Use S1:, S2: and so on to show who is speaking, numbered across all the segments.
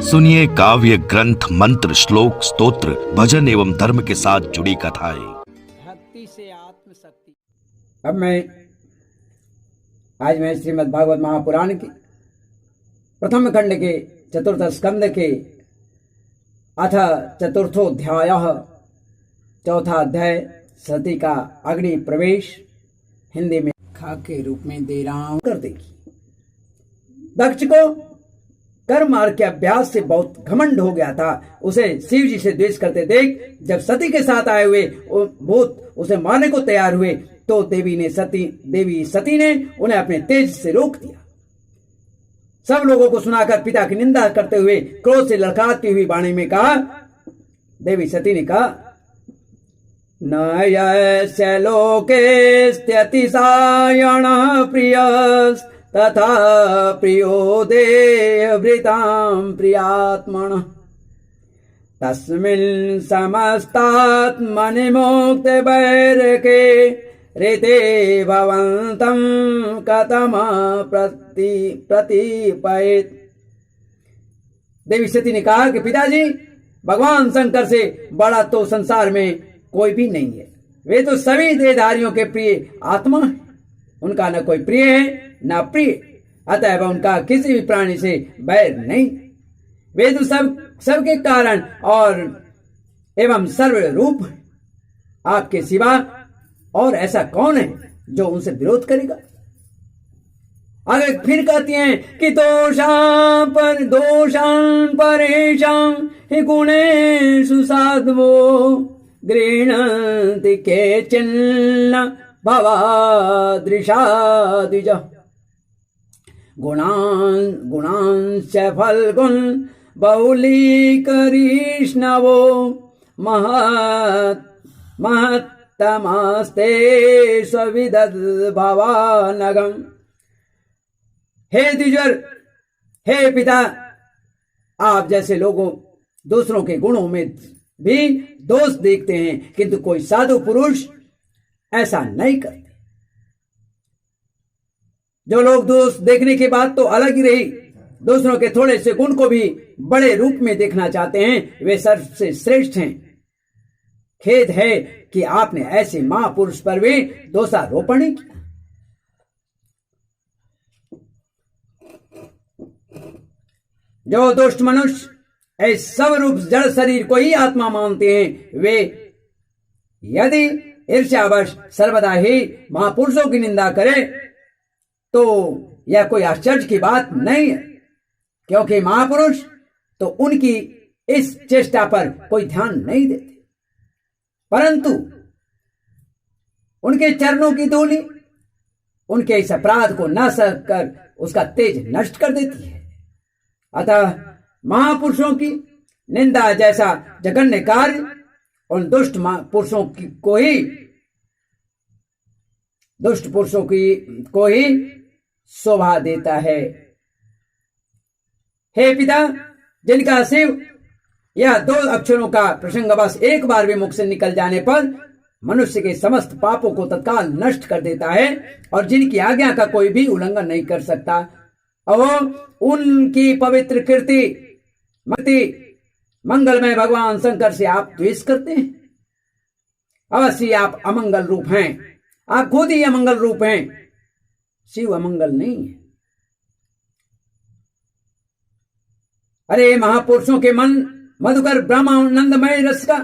S1: सुनिए काव्य ग्रंथ मंत्र श्लोक स्तोत्र भजन एवं धर्म के साथ जुड़ी कथाएं।
S2: भक्ति से आत्मशक्ति। अब आज मैं श्रीमद् भागवत महापुराण की प्रथम खंड के चतुर्थ स्कंद के अथ चतुर्थोध्याय चौथा अध्याय सती का अग्नि प्रवेश हिंदी में खा के रूप में दे रहा हूं। कर देगी दक्ष को कर्म मार्ग के अभ्यास से बहुत घमंड हो गया था। उसे शिव जी से द्वेष करते देख जब सती के साथ आए हुए भूत उसे मारने को तैयार हुए तो देवी सती ने उन्हें अपने तेज से रोक दिया। सब लोगों को सुनाकर पिता की निंदा करते हुए क्रोध से लड़खड़ाती हुई वाणी में कहा, देवी सती ने कहा, न यस्य लोकेस्त्यतिशायण प्रियस् तथा प्रियो देवभृतां प्रियात्मनः तस्मिन् समस्तात्मनि मुक्ते वैरके ऋते भवन्तं कथमा प्रतिपयेत्। देवी सती ने कहा कि पिताजी, भगवान शंकर से बड़ा तो संसार में कोई भी नहीं है। वे तो सभी देहधारियों के प्रिय आत्मा है। उनका न कोई प्रिय है न प्रिय, अतः उनका किसी भी प्राणी से बैर नहीं। वे तो सबके कारण और एवं सर्वरूप है। आपके सिवा और ऐसा कौन है जो उनसे विरोध करेगा। आगे फिर कहती हैं कि दोषां परेषां हि गुणेषु साधवो गृह्णन्ति केचिन्न भवादृशाद्विज गुणांश्च फल्गुन बहुलीकरिष्णवो महत्तमास्ते स्वविदद्भवानगम्। हे द्विजवर, हे पिता, आप जैसे लोगों दूसरों के गुणों में भी दोष देखते हैं, किंतु कोई साधु पुरुष ऐसा नहीं करते। जो लोग दोष देखने की बात तो अलग ही रही, दूसरों के थोड़े से गुण को भी बड़े रूप में देखना चाहते हैं, वे सबसे श्रेष्ठ हैं। खेद है कि आपने ऐसे महापुरुष पर भी दोषारोपण ही किया। जो दुष्ट मनुष्य इस स्वरूप जड़ शरीर को ही आत्मा मानते हैं, वे यदि ईर्ष्यावश सर्वदा ही महापुरुषों की निंदा करें तो यह कोई आश्चर्य की बात नहीं है, क्योंकि महापुरुष तो उनकी इस चेष्टा पर कोई ध्यान नहीं देते, परंतु उनके चरणों की धूलि उनके इस अपराध को न सहकर उसका तेज नष्ट कर देती है। अतः महापुरुषों की निंदा जैसा जघन्य कार्य उन दुष्ट पुरुषों को ही शोभा देता है। हे पिता, जिनका शिव यह दो अक्षरों का प्रसंगवश एक बार भी मुख से निकल जाने पर मनुष्य के समस्त पापों को तत्काल नष्ट कर देता है और जिनकी आज्ञा का कोई भी उल्लंघन नहीं कर सकता, और उनकी पवित्र कीर्ति मंगलमय भगवान शंकर से आप द्वेष करते हैं। अवश्य आप अमंगल रूप हैं, आप खुद ही अमंगल रूप हैं, शिव अमंगल नहीं है। अरे महापुरुषों के मन मधुकर ब्रह्मानंदमय रस का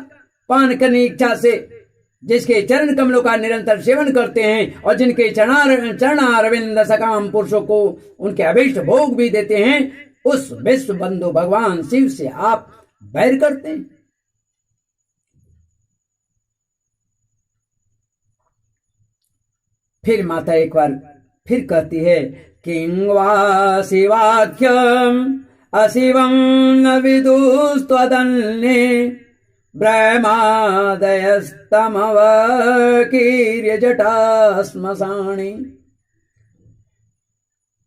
S2: पान करने की इच्छा से जिसके चरण कमलों का निरंतर सेवन करते हैं और जिनके चरणारविंद सकाम पुरुषों को उनके अभीष्ट भोग भी देते हैं, उस विश्व बंधु भगवान शिव से आप बैर करते हैं। फिर माता एक बार फिर कहती है, किं वा शिवाख्यम अशिवं न विदुस्त्वदन्ये ब्रह्मादयस्तमवकीर्य जटा श्मशानि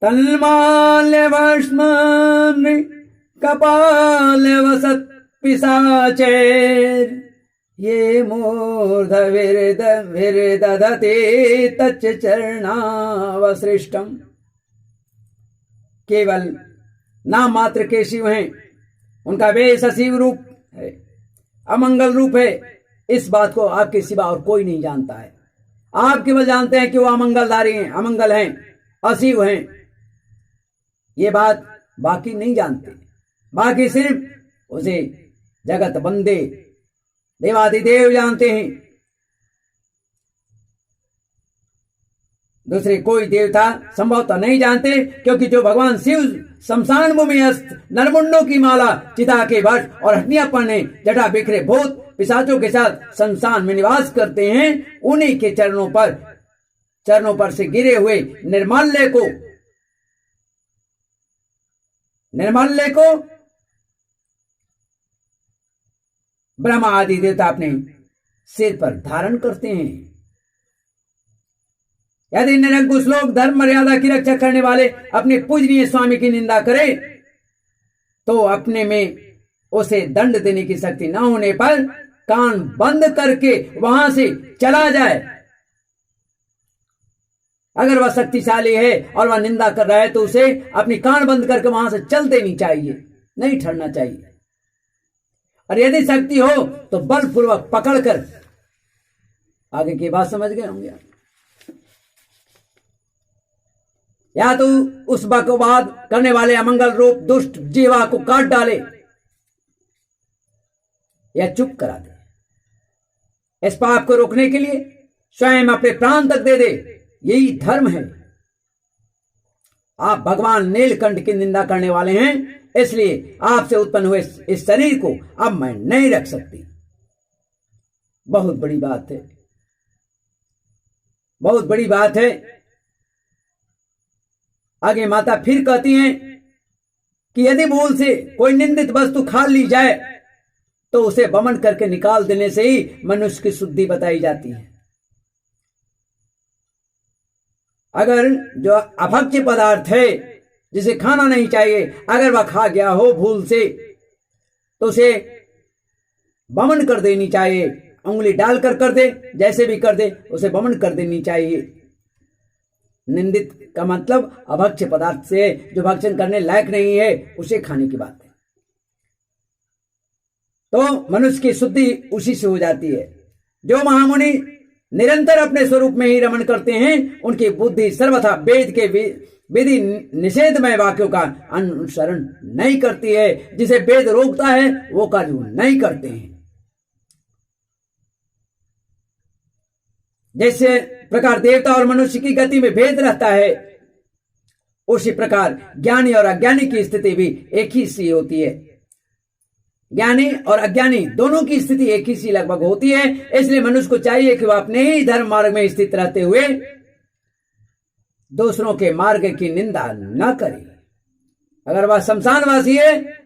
S2: तन्माल्यवश्मनि कपालवसत् पिशाचैर् ये मूर्धविर्दधते तच्च चरणावसृष्टम्। केवल नाम मात्र के शिव हैं, उनका वेश असीम रूप है, अमंगल रूप है। इस बात को आपके सिवा और कोई नहीं जानता है। आप केवल जानते हैं कि वो अमंगलधारी हैं, अमंगल हैं, अशिव हैं। ये बात बाकी नहीं जानते। बाकी सिर्फ उसे जगत बंदे देवादिदेव जानते हैं। दूसरे कोई देवता संभवतः नहीं जानते, क्योंकि जो भगवान शिव शमशान भूमि नरमुंडों की माला, चिता के भट्ट और हड्डियां पड़ने जटा बिखरे भूत पिशाचों के साथ शमशान में निवास करते हैं, उन्हीं के चरणों पर से गिरे हुए निर्मल्य को ब्रह्मा आदि देवता अपने सिर पर धारण करते हैं। यदि निरंकुश लोग धर्म मर्यादा की रक्षा करने वाले अपने पूजनीय स्वामी की निंदा करें, तो अपने में उसे दंड देने की शक्ति न होने पर कान बंद करके वहां से चला जाए। अगर वह शक्तिशाली है और वह निंदा कर रहा है, तो उसे अपनी कान बंद करके वहां से चल देनी चाहिए, नहीं ठहरना चाहिए। और यदि शक्ति हो तो बलपूर्वक पकड़कर, आगे की बात समझ गए होंगे, या तो उस बकवाद करने वाले अमंगल रूप दुष्ट जीवा को काट डाले या चुप करा दे। इस पाप को रोकने के लिए स्वयं अपने प्राण तक दे दे, यही धर्म है। आप भगवान नीलकंठ की निंदा करने वाले हैं, इसलिए आपसे उत्पन्न हुए इस शरीर को अब मैं नहीं रख सकती। बहुत बड़ी बात है, बहुत बड़ी बात है। आगे माता फिर कहती हैं कि यदि भूल से कोई निंदित वस्तु खा ली जाए, तो उसे वमन करके निकाल देने से ही मनुष्य की शुद्धि बताई जाती है। अगर जो अभक्ष्य पदार्थ है, जिसे खाना नहीं चाहिए, अगर वह खा गया हो भूल से, तो उसे वमन कर देनी चाहिए। उंगली डालकर कर दे, जैसे भी कर दे, उसे वमन कर देनी चाहिए। निंदित का मतलब अभक्ष्य पदार्थ से जो भक्षण करने लायक नहीं है, उसे खाने की बात है। तो मनुष्य की शुद्धि उसी से हो जाती है। जो महामुनि निरंतर अपने स्वरूप में ही रमण करते हैं, उनकी बुद्धि सर्वथा वेद के विधि निषेधमय वाक्यों का अनुसरण नहीं करती है। जिसे वेद रोकता है वो कार्य नहीं करते हैं। जैसे प्रकार देवता और मनुष्य की गति में भेद रहता है, उसी प्रकार ज्ञानी और अज्ञानी की स्थिति भी एक ही सी होती है। ज्ञानी और अज्ञानी दोनों की स्थिति एक ही सी लगभग होती है। इसलिए मनुष्य को चाहिए कि वह अपने ही धर्म मार्ग में स्थित रहते हुए दूसरों के मार्ग की निंदा न करे। अगर वह शमशानवासी है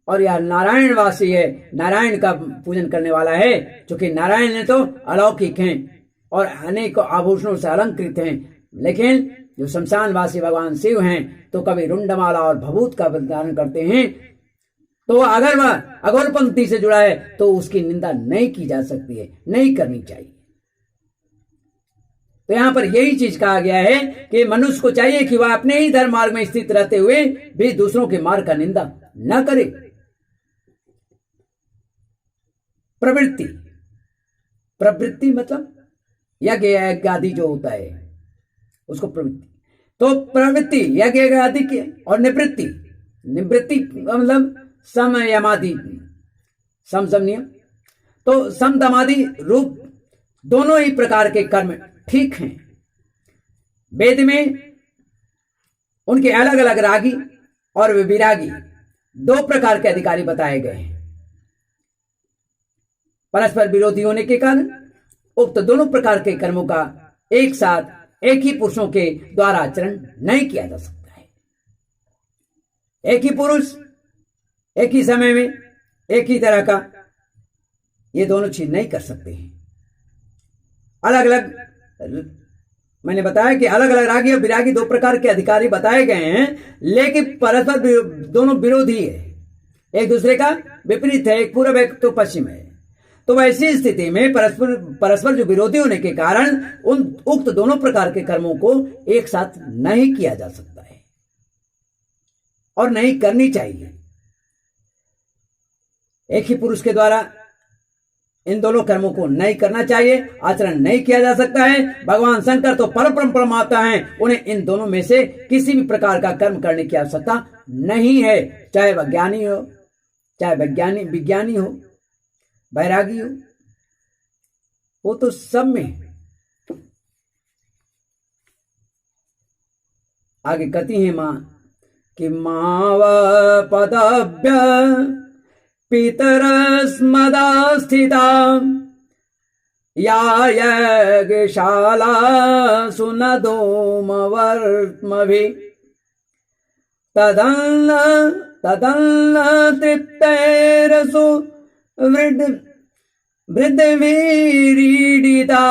S2: और यह नारायणवासी है, नारायण का पूजन करने वाला है, क्योंकि नारायण ने तो अलौकिक हैं और अनेक आभूषणों से अलंकृत हैं, लेकिन जो शमशानवासी भगवान शिव हैं तो कभी रुंडमाला और भभूत का धारण करते हैं। तो अगर वह अघोर पंक्ति से जुड़ा है तो उसकी निंदा नहीं की जा सकती है, नहीं करनी चाहिए। तो यहां पर यही चीज कहा गया है कि मनुष्य को चाहिए कि वह अपने ही धर्म मार्ग में स्थित रहते हुए भी दूसरों के मार्ग का निंदा न करे। प्रवृत्ति मतलब यज्ञ आदि जो होता है उसको प्रवृत्ति। तो प्रवृत्ति यज्ञ आदि की, और निवृत्ति मतलब सम यमादि, सम नियम। तो सम दमादि रूप दोनों ही प्रकार के कर्म ठीक हैं। वेद में उनके अलग अलग रागी और विरागी दो प्रकार के अधिकारी बताए गए हैं। परस्पर विरोधी होने के कारण उक्त दोनों प्रकार के कर्मों का एक साथ एक ही पुरुषों के द्वारा आचरण नहीं किया जा सकता है। एक ही पुरुष एक ही समय में एक ही तरह का ये दोनों चीज नहीं कर सकते हैं। अलग अलग, मैंने बताया कि अलग अलग रागी और विरागी दो प्रकार के अधिकारी बताए गए हैं, लेकिन परस्पर दोनों विरोधी है, एक दूसरे का विपरीत है, एक पूर्व एक तो पश्चिम है। तो वैसी स्थिति में परस्पर जो विरोधी होने के कारण उन उक्त दोनों प्रकार के कर्मों को एक साथ नहीं किया जा सकता है और नहीं करनी चाहिए। एक ही पुरुष के द्वारा इन दोनों कर्मों को नहीं करना चाहिए, आचरण नहीं किया जा सकता है। भगवान शंकर तो परम परमात्मा हैं, उन्हें इन दोनों में से किसी भी प्रकार का कर्म करने की आवश्यकता नहीं है। चाहे वह ज्ञानी हो, चाहे विज्ञानी हो, बैरागी हो, वो तो सब में है। आगे कहती है मां कि माव पदभ्य पितरस्मदा स्थिता या यज्ञशाला सुनदोमवर्त्मभि तदन्न तृप्तैरसु वृद्धवीरीडिता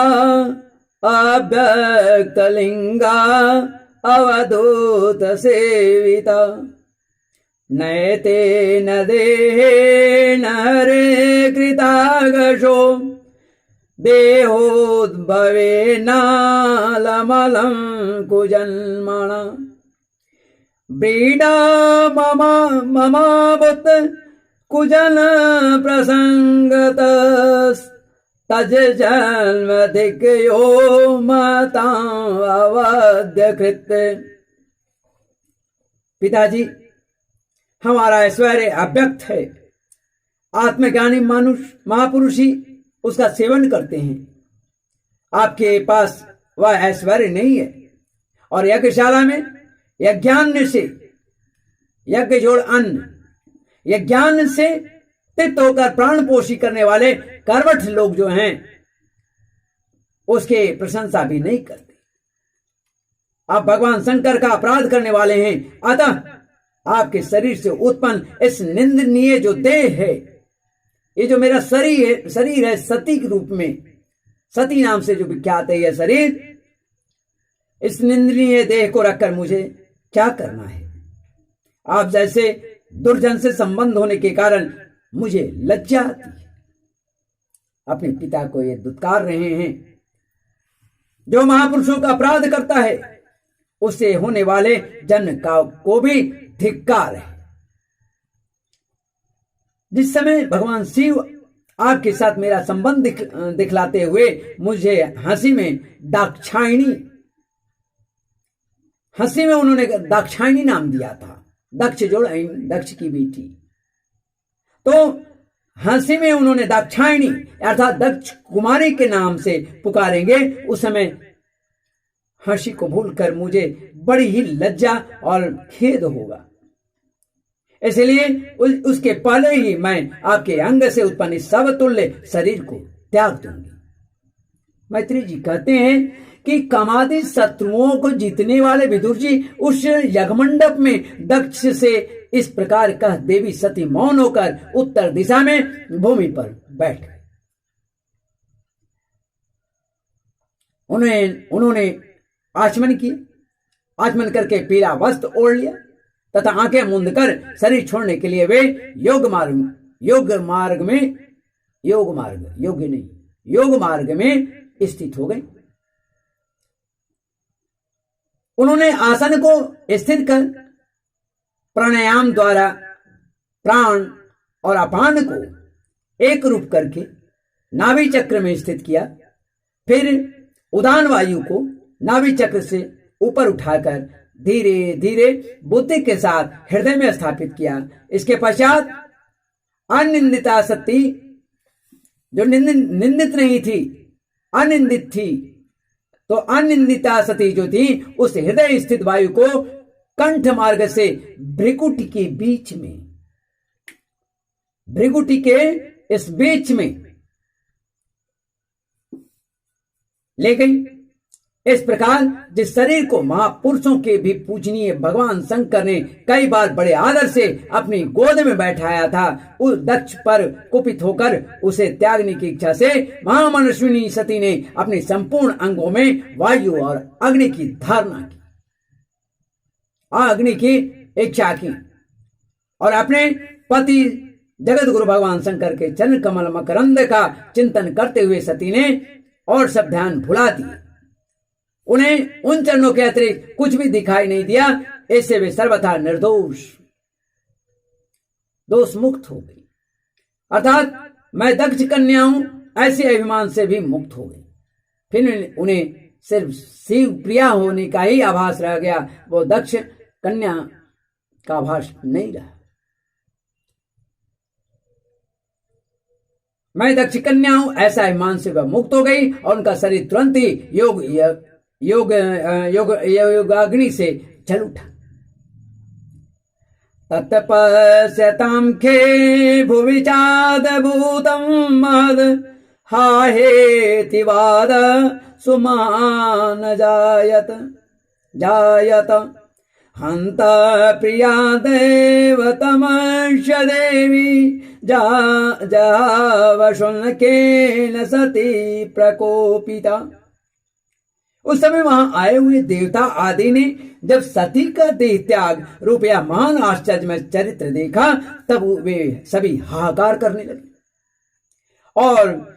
S2: अव्यक्तलिंगा अवधूत सेविता नैते न देहेन हरे कृतागशो देहोद्भवेनालमलं कुजन्मणा व्रीडा ममावुत कुजन प्रसंगतस्तज जन्मधिकयो मतावध्यकृत। पिताजी, हमारा ऐश्वर्य अव्यक्त है। आत्मज्ञानी महापुरुष ही उसका सेवन करते हैं। आपके पास वह ऐश्वर्य नहीं है। और यज्ञशाला में यज्ञान से, यज्ञ जोड़ अन्न, यज्ञान से तृप्त होकर प्राण पोषी करने वाले कर्मठ लोग जो हैं उसके प्रशंसा भी नहीं करते। आप भगवान शंकर का अपराध करने वाले हैं। अतः आपके शरीर से उत्पन्न इस निंदनीय जो देह है, ये जो मेरा शरीर है सती के रूप में, सती नाम से जो विख्यात है यह शरीर, इस निंदनीय देह को रखकर मुझे क्या करना है? आप जैसे दुर्जन से संबंध होने के कारण मुझे लज्जा आती है। अपने पिता को ये दुत्कार रहे हैं। जो महापुरुषों का अपराध करता है उससे होने वाले जन को भी धिक्कार है। जिस समय भगवान शिव आपके साथ मेरा संबंध दिखलाते हुए मुझे हंसी में उन्होंने दाक्षायणी नाम दिया था। दक्ष जोड़ दक्ष की बेटी, तो हंसी में उन्होंने दाक्षायणी अर्थात दक्ष कुमारी के नाम से पुकारेंगे। उस समय हंसी को भूलकर मुझे बड़ी ही लज्जा और खेद होगा। इसलिए उसके पहले ही मैं आपके अंग से उत्पन्न समतुल्य शरीर को त्याग दूंगी। मैत्री जी कहते हैं कि कामादि शत्रुओं को जीतने वाले विदुर जी उस यज्ञमंडप में दक्ष से इस प्रकार कह देवी सती मौन होकर उत्तर दिशा में भूमि पर बैठ गए। उन्होंने आचमन किया। आचमन करके पीला वस्त्र ओढ़ लिया तथा आंखें मूंद कर शरीर छोड़ने के लिए वे योग मार्ग में स्थित हो गए। उन्होंने आसन को स्थिर कर प्राणायाम द्वारा प्राण और अपान को एक रूप करके नाभि चक्र में स्थित किया। फिर उदान वायु को नाभि चक्र से ऊपर उठाकर धीरे धीरे बुद्धि के साथ हृदय में स्थापित किया। इसके पश्चात अनिंदिता सती जो निंदित नहीं थी, अनिंदित थी, तो अनिंदिता सती जो थी उस हृदय स्थित वायु को कंठ मार्ग से भ्रिकुटी के बीच में, भ्रिकुटी के इस बीच में ले गई। इस प्रकार जिस शरीर को महापुरुषों के भी पूजनीय भगवान शंकर ने कई बार बड़े आदर से अपनी गोद में बैठाया था, उस दक्ष पर कुपित होकर उसे त्यागने की इच्छा से महामनस्विनी सती ने अपने संपूर्ण अंगों में वायु और अग्नि की धारणा की, अग्नि की इच्छा की और अपने पति जगत गुरु भगवान शंकर के चरण कमल मकरंद का चिंतन करते हुए सती ने और सब ध्यान भुला दिए। उन्हें उन चरणों के अतिरिक्त कुछ भी दिखाई नहीं दिया। इससे वे सर्वथा निर्दोष, दोष मुक्त हो गई। अर्थात मैं दक्ष कन्या हूं, ऐसे अभिमान से भी मुक्त हो गई। फिर उन्हें सिर्फ शिव प्रिया होने का ही आभास रह गया, वो दक्ष कन्या का आभास नहीं रहा। मैं दक्ष कन्या हूं ऐसा अभिमान से वह मुक्त हो गई और उनका शरीर तुरंत ही योगाग्नि से जल उठा। तत्पश्यतां खे भुवि चादभूतं महद् हाहेतिवाद सुमान जायत हंत प्रिया देवतमश्य देवी जावशुनकेन सती प्रकोपिता। उस समय वहां आए हुए देवता आदि ने जब सती का देह त्याग रूप या महान आश्चर्य में चरित्र देखा, तब वे सभी हाहाकार करने लगे और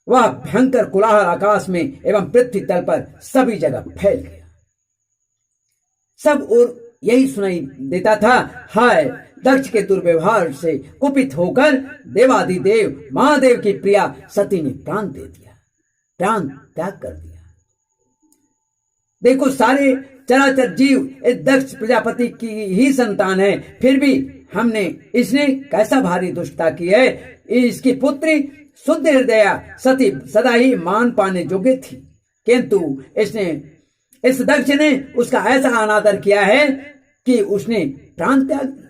S2: वह भयंकर कोलाहल आकाश में एवं पृथ्वी तल पर सभी जगह फैल गया। सब और यही सुनाई देता था, हाय दक्ष के दुर्व्यवहार से कुपित होकर देवादिदेव महादेव की प्रिया सती ने प्राण दे दिया, प्राण त्याग कर दिया। देखो सारे चराचर जीव इस दक्ष प्रजापति की ही संतान है, फिर भी इसने कैसा भारी दुष्टता की है। इसकी पुत्री शुद्ध हृदया सती सदा ही मान पाने योग्य थी, किंतु इस दक्ष ने उसका ऐसा अनादर किया है कि उसने प्राण त्याग दिया।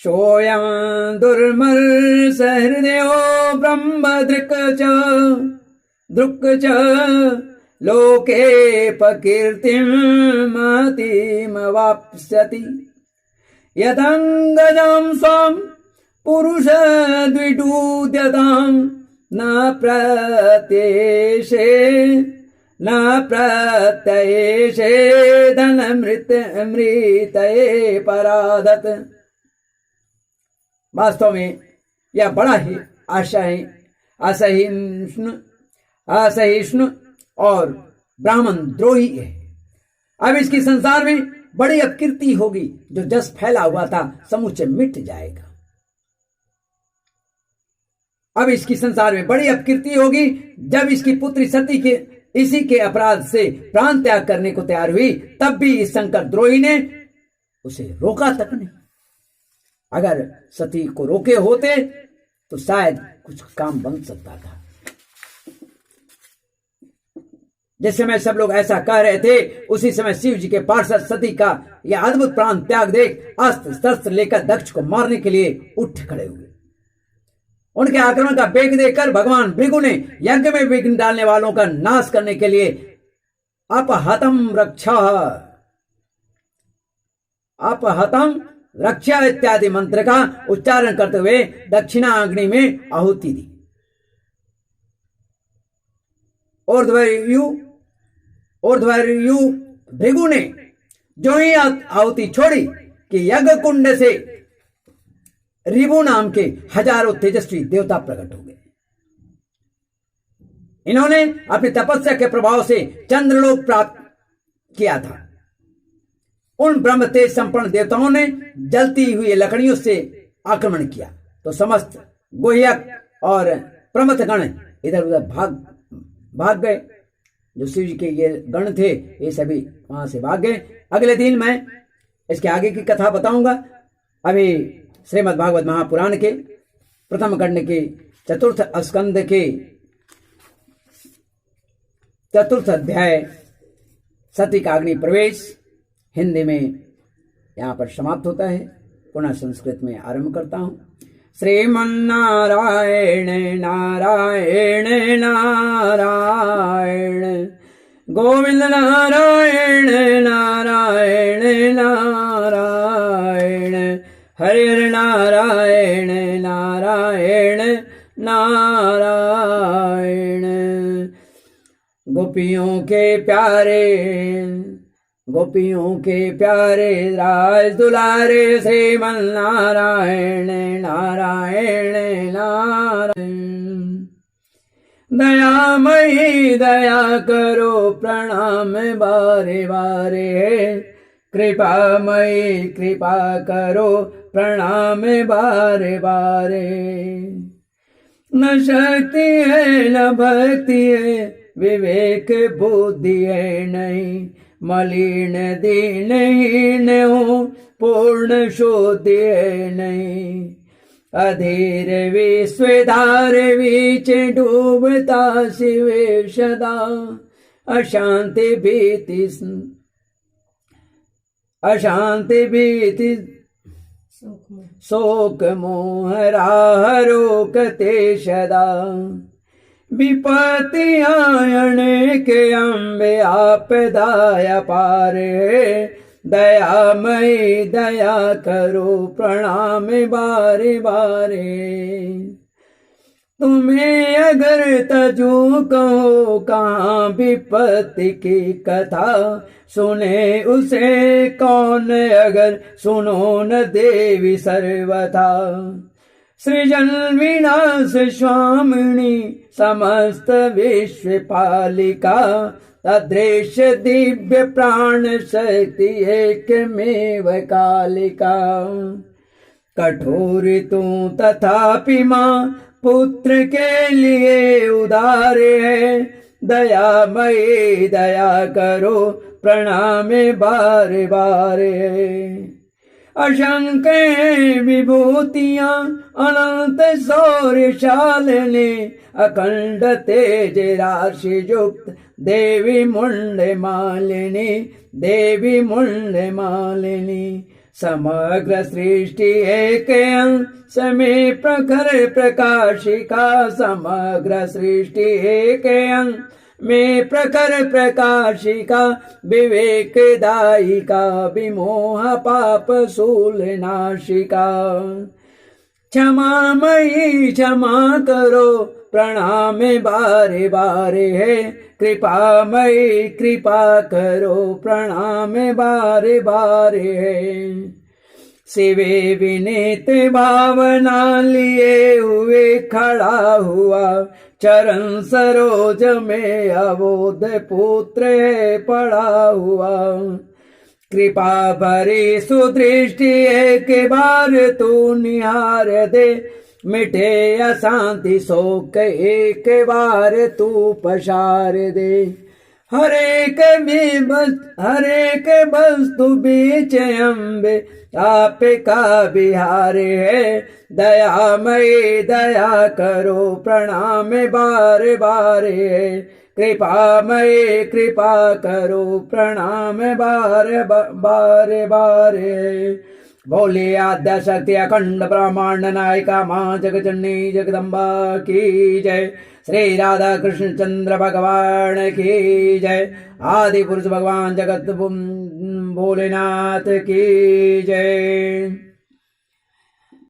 S2: सोयं दुर्मर्ष हृदयो ब्रह्म दृक् च लोके प्रकीर्तिं मतिमवाप्स्यति यदंगजं स्वं पुरुष द्विडूद्यतां न प्रत्ययेषे धनमृतये परादत। वास्तव में यह बड़ा ही असहिष्णु और ब्राह्मण द्रोही है। अब इसकी संसार में बड़ी अपकीर्ति होगी, जो जस फैला हुआ था समूचे मिट जाएगा। अब इसकी संसार में बड़ी अपकीर्ति होगी जब इसकी पुत्री सती के इसी के अपराध से प्राण त्याग करने को तैयार हुई, तब भी इस शंकर द्रोही ने उसे रोका तक नहीं। अगर सती को रोके होते तो शायद कुछ काम बन सकता था। जिस समय सब लोग ऐसा कह रहे थे, उसी समय शिव जी के पार्षद सती का यह अद्भुत प्राण त्याग देख अस्त्र शस्त्र लेकर दक्ष को मारने के लिए उठ खड़े हुए। उनके आक्रमण का वेग देखकर भगवान भृगु ने यज्ञ में विघ्न डालने वालों का नाश करने के लिए अपहतम रक्षा इत्यादि मंत्र का उच्चारण करते हुए दक्षिणा अग्नि में आहुति दी। ऊर्ध्वर्यु भृगु ने जो ही आहुति छोड़ी कि यज्ञ कुंड से रिबु नाम के हजारों तेजस्वी देवता प्रकट हो गए। इन्होंने अपनी तपस्या के प्रभाव से चंद्रलोक प्राप्त किया था। उन ब्रह्म तेज संपन्न देवताओं ने जलती हुई लकड़ियों से आक्रमण किया तो समस्त गोह्यक और प्रमथगण इधर उधर भाग गए। जो शिव जी के ये गण थे ये सभी वहां से भाग गए। अगले दिन मैं इसके आगे की कथा बताऊंगा। अभी श्रीमद् भागवत महापुराण के प्रथम खंड के चतुर्थ स्कंद के चतुर्थ अध्याय सती का अग्नि प्रवेश हिंदी में यहाँ पर समाप्त होता है। पुनः संस्कृत में आरंभ करता हूँ। श्रीमन्नारायण नारायण नारायण गोविंद नारायण नारायण नारायण हरे हरे नारायण नारायण नारायण। गोपियों के प्यारे राज दुलारे श्रीमन्नारायण नारायण नारायण। दयामयी दया करो प्रणाम बारे बारे कृपामयी कृपा करो प्रणाम बारे बारे। न शक्ति है न भक्ति है विवेक बुद्धि है नहीं, मलिन दीनहीन हूँ पूर्ण शुद्धि है नहीं। अधीर विश्वधार बीच डूबता शिवे सदा, अशांति भीति शोक मोह राह रोकते सदा। विपत्ति आयने के अम्बे आप दया पारे, दयामयी दया करो प्रणाम बारे बारे। तुम्हें अगर तजू कहो कहाँ विपत्ति की कथा, सुने उसे कौन अगर सुनो न देवी सर्वथा। सृजन विनाश स्वामिनी समस्त विश्व पालिका, तदृश्य दिव्य प्राण शक्ति एकमेव कालिका। कठोर तू तथापि माँ पुत्र के लिए उदार है, दयामयी दया करो प्रणाम बारे बारे। असंख्य विभूतियां अनंत शौर्यशालिनी, अखंड तेज राशि युक्त देवी मुंड मालिनी, देवी मुंड मालिनी। समग्र सृष्टि एक अंश में प्रखर प्रकाशिका, समग्र सृष्टि एक अंश में प्रखर प्रकाशिका। विवेक दायिका विमोह पाप शूल नाशिका। क्षमामयी क्षमा करो प्रणाम बारे बारे है, कृपामयी कृपा करो प्रणाम बारे बारे है। शिवे विनीत भावना लिए हुए खड़ा हुआ, चरण सरोज में अबोध पुत्र है पड़ा हुआ। कृपा भरी सुदृष्टि एक बार तू निहार दे, मिटे अशांति शोक एक बार तू पसार दे। हरेक वस्तु बीच अम्बे आपका बिहार है, दयामयी दया करो प्रणाम बारे बारे। कृपामयी कृपा करो प्रणाम बारे बारे बारे। बोले आद्या शक्ति अखंड ब्रह्मांड नायिका माँ जगजननी जगदम्बा की जय। श्री राधा कृष्ण चंद्र भगवान की जय। आदि पुरुष भगवान जगत भोलेनाथ की जय।